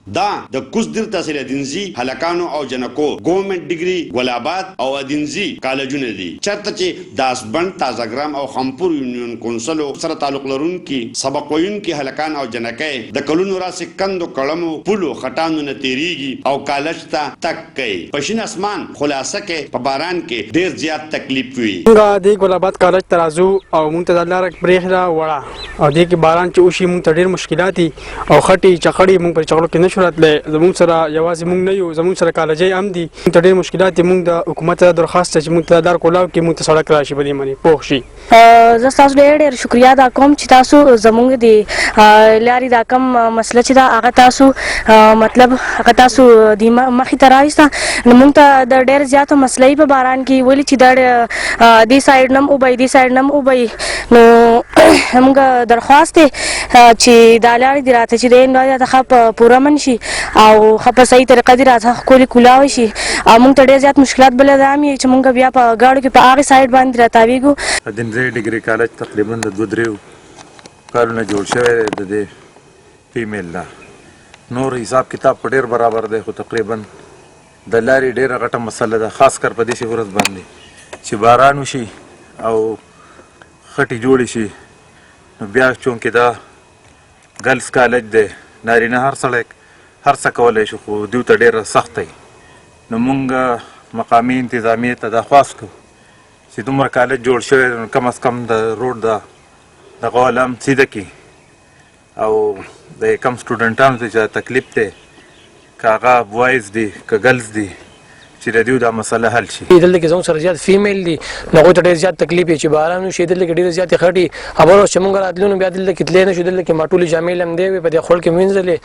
دا د کوزدر تحصیل ادینزي هلکانو او جنکو ګورنمنت ډیګري ګلاباد او ادینزي کالجونه دي چرته چې داسبند تازهګرام او خمپور یونین کونسل سره تعلق لرونکي سبق ویونکي هلکان او جنکې د کلونو راسي کندو کلمو پولو خټانو نه تیریږي او کالج ته تک کوي پښین اسمان خلاصه کې په باران کې ډیر زیات تکلیف وي څنګه د ګلاباد کالج ترازو او مونږ ته د لار بریښنا وړه او د کې باران چې وشي مونږ ته ډیر مشکلات او خټي چخړي مونږ پر چغړو کې نشو راتلای زموږ سره یوازې مونږ نه یو زموږ سره کالجي هم دي مونږ ته ډېر مشکلات دي مونږ د حکومت درخواست چې مونږ ته لار کولاو کې مونږ ته سړک راشي په دې باندې پوه شي زه ستاسو ډېر شکریا ادا کوم چې تاسو زموږ د لارې دا کوم مسله چې دا هغه تاسو مطلب هغه تاسو د مخې ته راوسته نو مونږ ته د ډېر زیاتو مسلې په باران کې ولې چې د دې سایډ نم وبای دې سایډ نم وبای نو موږ درخواست چې دا لارې دې راته چې د ښه پوره منشي او ښه په صحیح طریقه دې راته ښکلې کولاوی شي او موږ ته ډېر زیات مشکلات بله دا هم چې موږ بیا په ګاډو کې په هغې سایډ باندې راتاویږو ادینزي ډیګري کالج تقریبا د 2-3 کالونه جوړ شوی دی د دې فیمیل نه نور حساب کتاب په ډېر برابر دی خو تقریبا د لارې ډېره غټه مسله ده خاص کر په داسې ورځ باندې چې باران وشي او خټې جوړې شي نو بیا چونکې دا ګرلز کالج دی نارینه هر سړی هر څه کولی شي خو دوی ته ډېره سخت دی نو موږ مقامي انتظامیې ته درخواست کوو چې دومره کالج جوړ شوی دی نو کم از کم د روډ دغه والا هم سیده کړي او د کم سټوډنټانو ته چې تکلیف دی که هغه بوایز دي که ګرلز دي چې د دوی دا مسله حل شي دلته کې زموږ سره زیات فیمیل دي نو هغوی ته ډېر زیات تکلیف یې چې باران وشي دلته کې ډېرې زیاتې خټې خبره چې موږ راتلو نو بیا دلته کې تللی نه شو دلته کې ماټولې جامې لمدې وې په دې خوړ کې وینځلې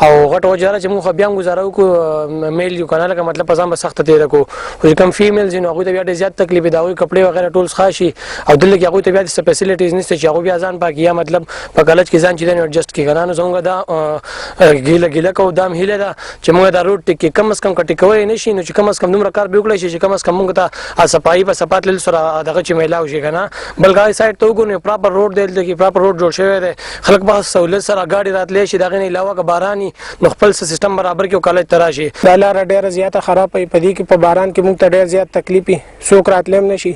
او غټه وجه چې موږ خو بیا هم ګزاره وکړو میل یو که نه لکه مطلب په ځان به سخته تېره کړو خو چې کوم فیمیلز دي نو هغوی ته بیا ډېر زیات تکلیف دی د هغوی کپړې وغیره ټول څښا شي او دلته کې هغوی ته بیا داسې فیسلیټیز نشته چې هغوی بیا ځان پاکي یا مطلب په کالج کې ځان چې دی نو ایډجسټ کړي که نه نو زموږ دا ګیله کوو دا هم هیله ده چې موږ دا روډ ټیک کم از کم که ټیکولی نه شي نو چې کم از کم دومره کار به وکړی شي چې کم از کم موږ ته صفایي په صفات لیدل سره دغه چې میلاو شي که نه بلکې هغې سایډ ته وګورو نو پراپر روډ دی دلته کې پراپر روډ جوړ شوی دی خلک به سهولت سره ګاډي راتلی شي د هغې نه علاوه که باران وي نو خپل سیسټم برابر کړي او کالج ته راشي دا لاره ډېره زیاته خراب وي په دې کې په باران کې مونږ ته ډېر زیات تکلیف وي څوک راتلی هم نه شي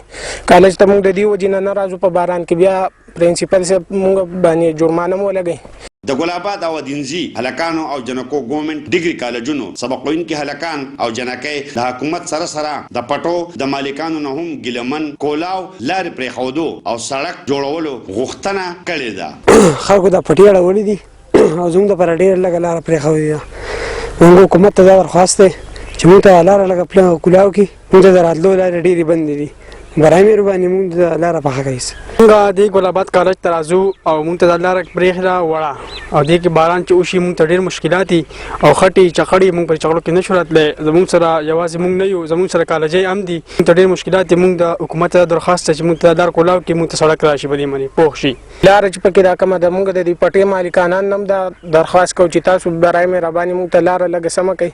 کالج ته مونږ د دې وجې نه راځو په باران کې بیا پرنسپل صاحب مونږ باندې جرمانه مو ولګوي د ګلاباد او ادینزي هلکانو او جنکو ګورنمنت ډیګري کالجونو سبق ویونکي هلکان او جنکې د حکومت سره د پټو د مالکانو نه هم ګیلمن کولاو لارې پرېښودو او سړک جوړولو غوښتنه کړې ده خلکو دا پټې اړولې دي او زموږ دپاره ډېره لږه لاره پرېښودې ده موږ حکومت ته دا درخواست دی چې موږ ته لاره لږه کولاو کړي موږ ته د راتلو لارې ډېرې بندې دي برای مهرباني موږ د لاره پخه کوي څنګه د ګلاباد کالج ترازو او مونږ ته د لار بریښنا وړه او د کې باران چې وشي مونږ ته ډېر مشکلات دي او خټې چخړي مونږ پر چغړو کې نشو راتلی زموږ سره یوازې مونږ نه یو زموږ سره کالجي هم دي مونږ ته ډېر مشکلات دي مونږ د حکومت درخواست چې مونږ ته لار کولاو کې مونږ ته سړک راشي په دې باندې پوه شي لاره چې پکې راکمه ده مونږ د دې پټې مالکانان هم دا درخواست کوو چې تاسو برای مهرباني مونږ ته لاره لږه سمه کوئ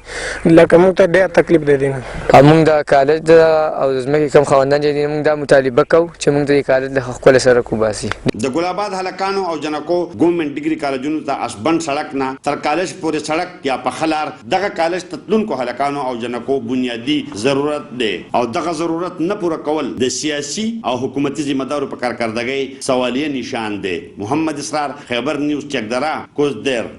لکه مونږ ته ډېر تکلیف دی دې نه مونږ د کالج او د ځمکې کوم خاوندان چې دي مونږ دا مطالبه کوو چې مونږ ته د کالج له ښکلې سړک وباسي د ګلاباد هلکانو او جنکو ګورنمنت ډیګري کالجونو ته اسبند سړک نه تر کالج پورې سړک یا په خلار دغه کالج ته تلونکو هلکانو او جنکو بنیادي ضرورت دی او دغه ضرورت نه پوره کول د سیاسي او حکومتي ذمہ دارو په کارکردګۍ سوالیه نشان دی محمد اسرار خیبر نیوز چکدره کوزدر